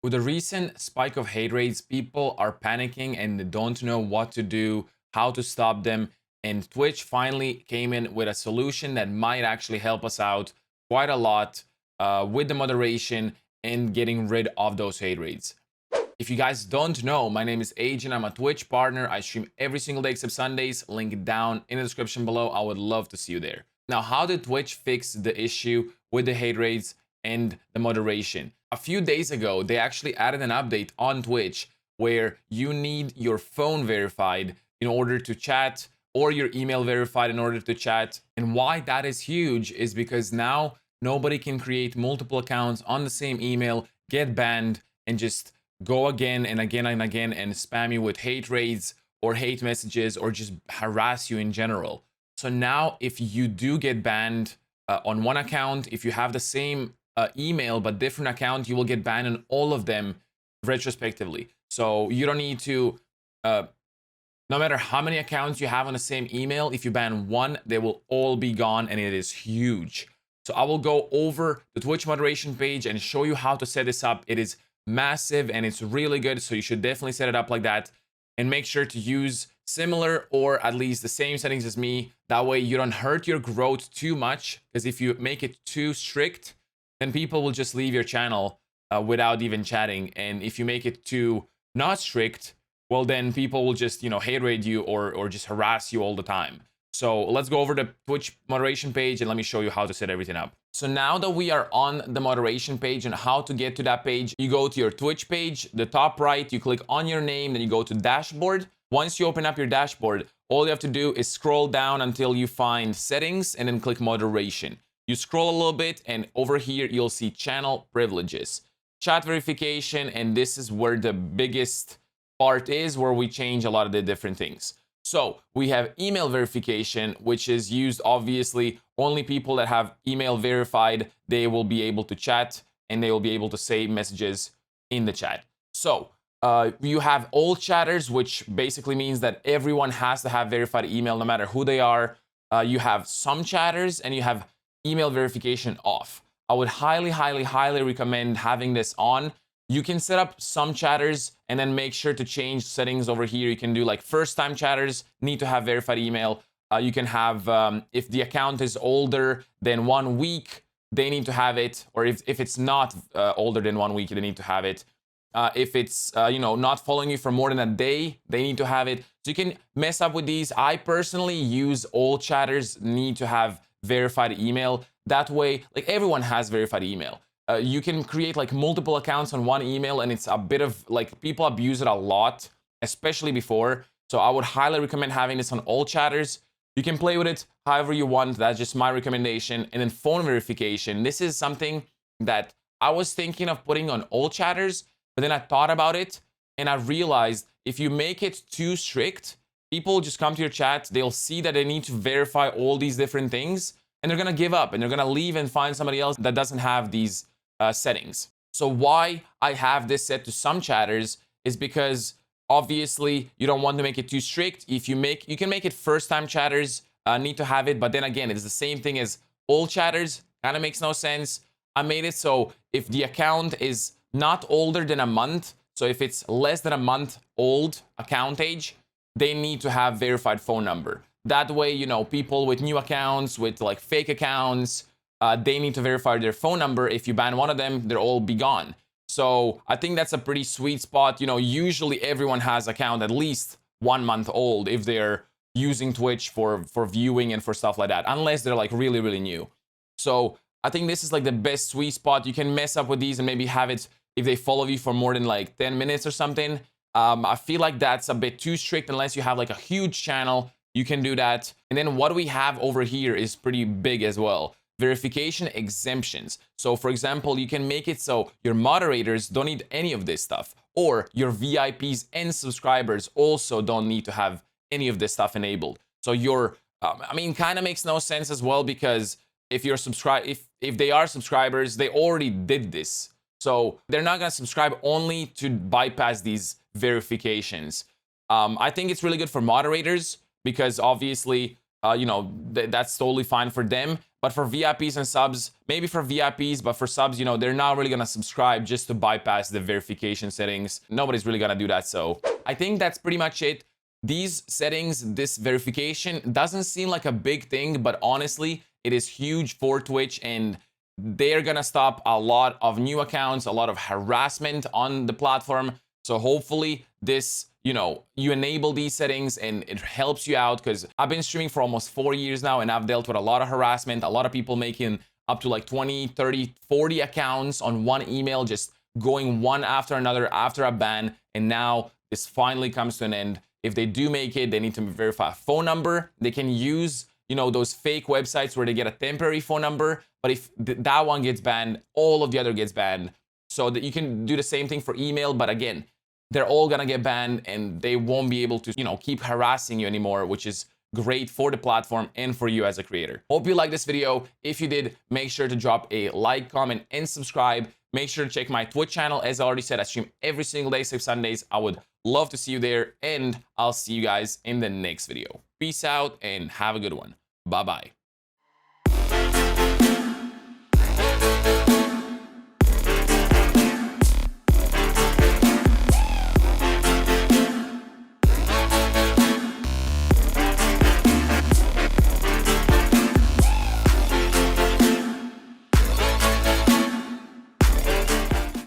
With the recent spike of hate rates, people are panicking and they don't know what to do, how to stop them. And Twitch finally came in with a solution that might actually help us out quite a lot with the moderation and getting rid of those hate rates. If you guys don't know, my name is Agent. I'm a Twitch partner. I stream every single day except Sundays. Link down in the description below. I would love to see you there. Now, how did Twitch fix the issue with the hate rates and the moderation? A few days ago, they actually added an update on Twitch where you need your phone verified in order to chat or your email verified in order to chat. And why that is huge is because now nobody can create multiple accounts on the same email, get banned, and just go again and again and again and spam you with hate raids or hate messages or just harass you in general. So now if you do get banned on one account, if you have the same email but different account, you will get banned on all of them retrospectively. So you don't need to, no matter how many accounts you have on the same email, if you ban one, they will all be gone, and it is huge. So I will go over the Twitch moderation page and show you how to set this up. It is massive and it's really good, so you should definitely set it up like that and make sure to use similar or at least the same settings as me. That way you don't hurt your growth too much, because if you make it too strict, then people will just leave your channel without even chatting. And if you make it too not strict, well, then people will just, hate raid you or just harass you all the time. So let's go over the Twitch moderation page and let me show you how to set everything up. So now that we are on the moderation page and how to get to that page, you go to your Twitch page, the top right, you click on your name, then you go to dashboard. Once you open up your dashboard, all you have to do is scroll down until you find settings and then click moderation. You scroll a little bit and over here, you'll see channel privileges, chat verification, and this is where the biggest part is, where we change a lot of the different things. So we have email verification, which is used obviously only people that have email verified, they will be able to chat and they will be able to save messages in the chat. So you have all chatters, which basically means that everyone has to have verified email no matter who they are. You have some chatters and you have email verification off. I would highly recommend having this on. You can set up some chatters and then make sure to change settings over here. You can do like first time chatters need to have verified email. You can have, if the account is older than 1 week, they need to have it. Or if it's not older than 1 week, they need to have it. If it's, not following you for more than a day, they need to have it. So you can mess up with these. I personally use all chatters need to have verified email. That way, like everyone has verified email. You can create like multiple accounts on one email, and it's a bit of like people abuse it a lot, especially before. So I would highly recommend having this on all chatters. You can play with it however you want. That's just my recommendation. And then phone verification. This is something that I was thinking of putting on all chatters, but then I thought about it and I realized if you make it too strict, people just come to your chat, they'll see that they need to verify all these different things, and they're gonna give up and they're gonna leave and find somebody else that doesn't have these settings. So why I have this set to some chatters is because obviously you don't want to make it too strict. If you can make it first time chatters need to have it, but then again, it's the same thing as all chatters. Kind of makes no sense. I made it so if the account is not older than a month, so if it's less than a month old account age, they need to have verified phone number. That way, people with new accounts, with like fake accounts, they need to verify their phone number. If you ban one of them, they'll all be gone. So I think that's a pretty sweet spot. Usually everyone has account at least 1 month old if they're using Twitch for viewing and for stuff like that, unless they're like really new. So I think this is like the best sweet spot. You can mess up with these and maybe have it if they follow you for more than like 10 minutes or something. I feel like that's a bit too strict unless you have like a huge channel. You can do that. And then what we have over here is pretty big as well. Verification exemptions. So for example, you can make it so your moderators don't need any of this stuff, or your VIPs and subscribers also don't need to have any of this stuff enabled. So kind of makes no sense as well, because if you're if they are subscribers, they already did this. So they're not going to subscribe only to bypass these verifications. I think it's really good for moderators because obviously that's totally fine for them. But for VIPs and subs, maybe for VIPs, but for subs, they're not really gonna subscribe just to bypass the verification settings. Nobody's really gonna do that. So I think that's pretty much it. These settings, this verification doesn't seem like a big thing, but honestly, it is huge for Twitch, and they're gonna stop a lot of new accounts, a lot of harassment on the platform. So hopefully this, you enable these settings and it helps you out, because I've been streaming for almost 4 years now and I've dealt with a lot of harassment, a lot of people making up to like 20, 30, 40 accounts on one email, just going one after another after a ban. And now this finally comes to an end. If they do make it, they need to verify a phone number. They can use, those fake websites where they get a temporary phone number. But if that one gets banned, all of the other gets banned. So that you can do the same thing for email, but again, they're all gonna get banned and they won't be able to, keep harassing you anymore, which is great for the platform and for you as a creator. Hope you liked this video. If you did, make sure to drop a like, comment, and subscribe. Make sure to check my Twitch channel. As I already said, I stream every single day, except Sundays. I would love to see you there, and I'll see you guys in the next video. Peace out and have a good one. Bye-bye.